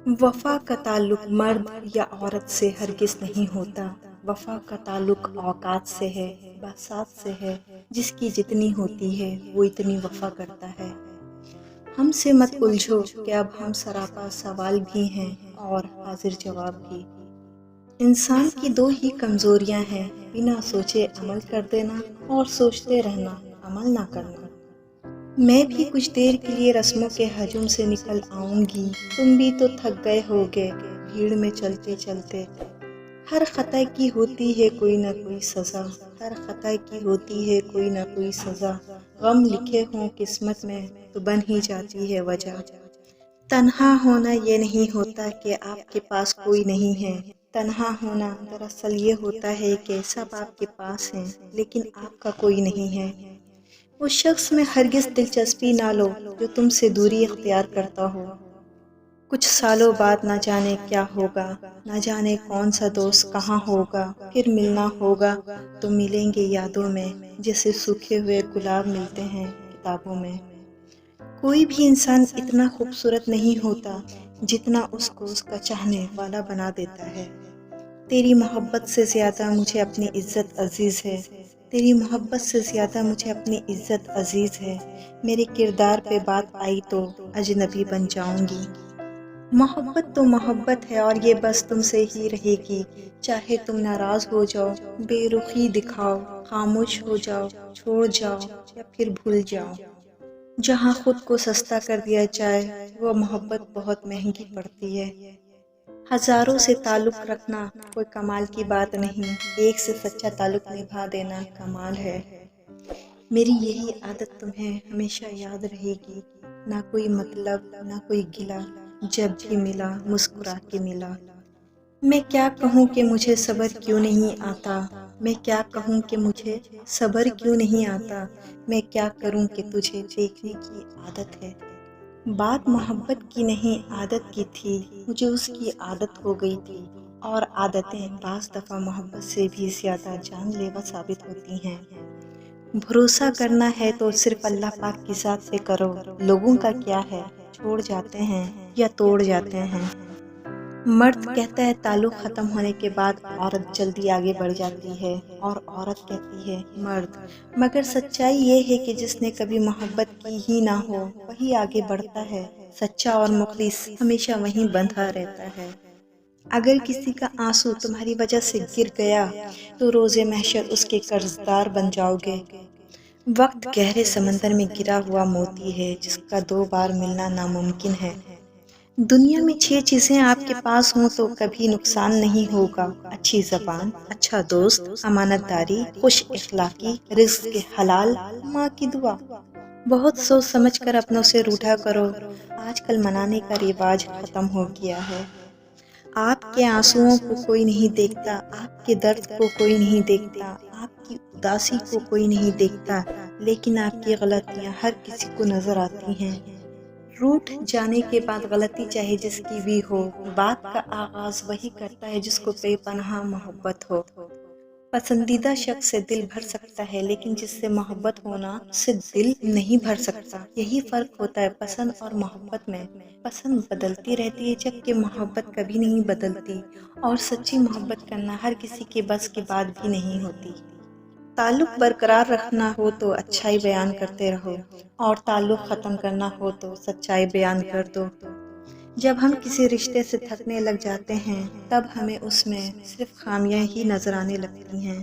وفا کا تعلق مرد یا عورت سے ہرگز نہیں ہوتا۔ وفا کا تعلق اوقات سے ہے، بساط سے ہے۔ جس کی جتنی ہوتی ہے وہ اتنی وفا کرتا ہے۔ ہم سے مت الجھو کہ اب ہم سراپا سوال بھی ہیں اور حاضر جواب بھی۔ انسان کی دو ہی کمزوریاں ہیں، بنا سوچے عمل کر دینا اور سوچتے رہنا عمل نہ کرنا۔ میں بھی کچھ دیر کے لیے رسموں کے ہجوم سے نکل آؤں گی، تم بھی تو تھک گئے ہوگے بھیڑ میں چلتے چلتے۔ ہر خطا کی ہوتی ہے کوئی نہ کوئی سزا، ہر خطا کی ہوتی ہے کوئی نہ کوئی سزا۔ غم لکھے ہوں قسمت میں تو بن ہی جاتی ہے وجہ۔ تنہا ہونا یہ نہیں ہوتا کہ آپ کے پاس کوئی نہیں ہے، تنہا ہونا دراصل یہ ہوتا ہے کہ سب آپ کے پاس ہیں لیکن آپ کا کوئی نہیں ہے۔ اس شخص میں ہرگز دلچسپی نہ لو جو تم سے دوری اختیار کرتا ہو۔ کچھ سالوں بعد نہ جانے کیا ہوگا، نہ جانے کون سا دوست کہاں ہوگا، پھر ملنا ہوگا تو ملیں گے یادوں میں، جیسے سوکھے ہوئے گلاب ملتے ہیں کتابوں میں۔ کوئی بھی انسان اتنا خوبصورت نہیں ہوتا جتنا اس کو اس کا چاہنے والا بنا دیتا ہے۔ تیری محبت سے زیادہ مجھے اپنی عزت عزیز ہے، تیری محبت سے زیادہ مجھے اپنی عزت عزیز ہے۔ میرے کردار پہ بات آئی تو اجنبی بن جاؤں گی۔ محبت تو محبت ہے اور یہ بس تم سے ہی رہے گی، چاہے تم ناراض ہو جاؤ، بے رخی دکھاؤ، خاموش ہو جاؤ، چھوڑ جاؤ یا پھر بھول جاؤ۔ جہاں خود کو سستا کر دیا جائے وہ محبت بہت مہنگی پڑتی ہے۔ ہزاروں سے تعلق رکھنا کوئی کمال کی بات نہیں، ایک سے سچا تعلق نبھا دینا کمال ہے۔ میری یہی عادت تمہیں ہمیشہ یاد رہے گی، نہ کوئی مطلب نہ کوئی گلہ، جب بھی ملا مسکرا کے ملا۔ میں کیا کہوں کہ مجھے صبر کیوں نہیں آتا، میں کیا کہوں کہ مجھے صبر کیوں نہیں آتا، میں کیا کروں کہ تجھے دیکھنے کی عادت ہے۔ بات محبت کی نہیں عادت کی تھی، مجھے اس کی عادت ہو گئی تھی، اور عادتیں بعض دفعہ محبت سے بھی زیادہ جان لیوا ثابت ہوتی ہیں۔ بھروسہ کرنا ہے تو صرف اللہ پاک کی ذات پہ کرو، لوگوں کا کیا ہے، چھوڑ جاتے ہیں یا توڑ جاتے ہیں۔ مرد کہتا ہے تعلق ختم ہونے کے بعد عورت جلدی آگے بڑھ جاتی ہے، اور عورت کہتی ہے مرد، مگر سچائی یہ ہے کہ جس نے کبھی محبت کی ہی نہ ہو وہی آگے بڑھتا ہے، سچا اور مخلص ہمیشہ وہیں بندھا رہتا ہے۔ اگر کسی کا آنسو تمہاری وجہ سے گر گیا تو روز محشر اس کے قرضدار بن جاؤ گے۔ وقت گہرے سمندر میں گرا ہوا موتی ہے جس کا دو بار ملنا ناممکن ہے۔ دنیا میں 6 چیزیں آپ کے پاس ہوں تو کبھی نقصان نہیں ہوگا: اچھی زبان، اچھا دوست، امانت داری، خوش اخلاقی، رزق حلال، ماں کی دعا۔ بہت سوچ سمجھ کر اپنوں سے روٹھا کرو، آج کل منانے کا رواج ختم ہو گیا ہے۔ آپ کے آنسوؤں کو کوئی نہیں دیکھتا، آپ کے درد کو کوئی نہیں دیکھتا، آپ کی اداسی کو کوئی نہیں دیکھتا، لیکن آپ کی غلطیاں ہر کسی کو نظر آتی ہیں۔ روٹھ جانے کے بعد غلطی چاہے جس کی بھی ہو، بات کا آغاز وہی کرتا ہے جس کو بے پناہ محبت ہو۔ پسندیدہ شخص سے دل بھر سکتا ہے لیکن جس سے محبت ہونا اس سے دل نہیں بھر سکتا۔ یہی فرق ہوتا ہے پسند اور محبت میں۔ پسند بدلتی رہتی ہے جبکہ محبت کبھی نہیں بدلتی، اور سچی محبت کرنا ہر کسی کے بس کی بات بھی نہیں ہوتی۔ تعلق برقرار رکھنا ہو تو اچھائی بیان کرتے رہو، اور تعلق ختم کرنا ہو تو سچائی بیان کر دو۔ جب ہم کسی رشتے سے تھکنے لگ جاتے ہیں تب ہمیں اس میں صرف خامیاں ہی نظر آنے لگتی ہیں۔